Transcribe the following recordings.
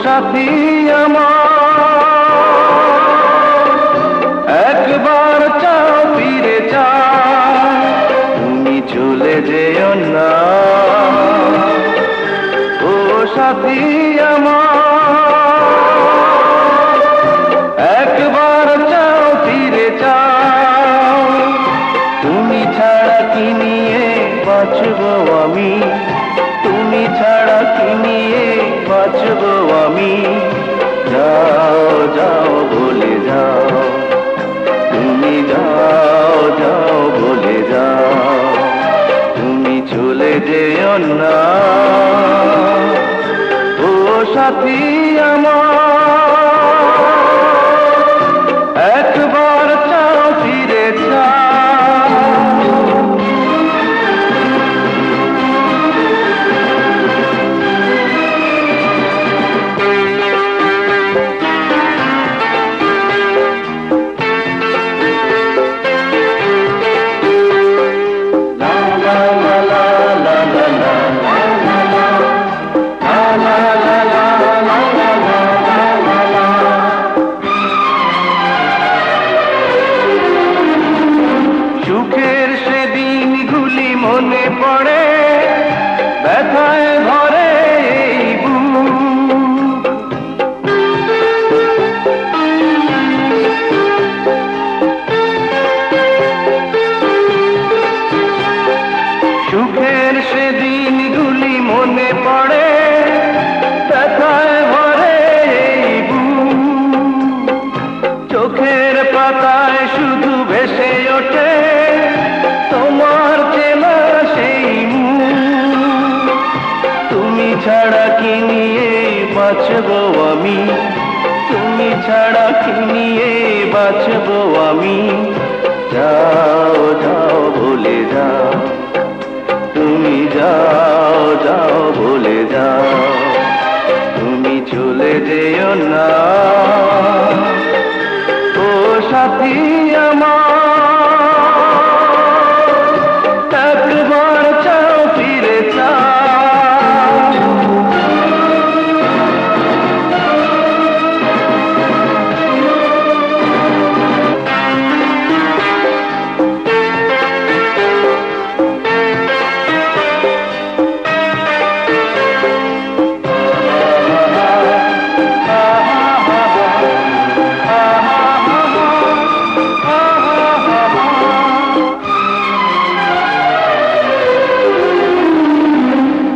সাথী আমার একবার চাও ফিরে চাও, তুমি চলে যেও না। ও সাথী আমার একবার চাও ফিরে চাও, তুমি ছাড়া কি নিয়ে বাঁচবো আমি, তুমি ছাড়া কি নিয়ে বাঁচবো আমি। যাও যাও বলে যাও, তুমি যাও যাও বলে যাও, তুমি চলে যেও না। ও সাথী আমার একবার চাও ফিরে চাও। সুখের সেদিনগুলি মনে পড়ে, ব্যথায় ভরে এই বুক। সুখের সেদিনগুলি মনে পড়ে, ব্যথায় ভরে এই বুক। চোখের পাতায় শুধু ভেসে ওঠে তোমার চেনা সেই মুখ। তুমি ছাড়া কি নিয়ে বাঁচবো আমি, তুমি ছাড়া কি নিয়ে বাঁচবো আমি। যাও যাও বলে যাও, তুমি যাও যাও বলে যাও, তুমি চলে যেও না। ও সাথী আমার একবার চাও ফিরে চাও।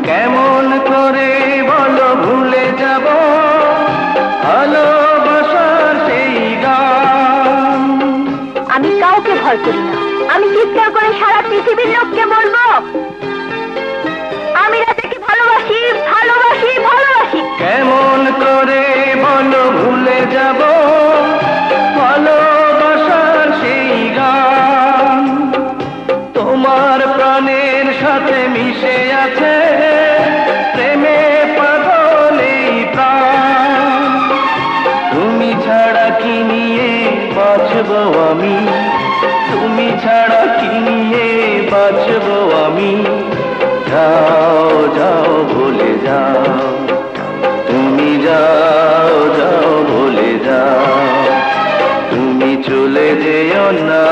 কেমন করে বলো ভুলে যাব ভালোবাসার সেই গান। আমি কাউকে ভয় করি না, আমি চিৎকার করে সারা পৃথিবীর লোককে বলবো আমি রাজাকে ভালোবাসি ভালোবাসি ভালোবাসি। কেমন করে বলো ভুলে যাব ভালোবাসার সেই গান, তোমার প্রাণের সাথে মিশে আছে প্রেমে পাগল এই প্রাণ। তুমি ছাড়া কি নিয়ে বাঁচবো আমি, তুমি ছাড়া কি নিয়ে বাঁচবো আমি। যাও যাও বলে যাও, তুমি যাও যাও বলে যাও, তুমি চলে যেও না।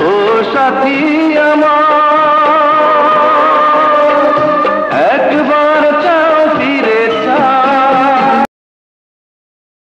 ও সাথী আমার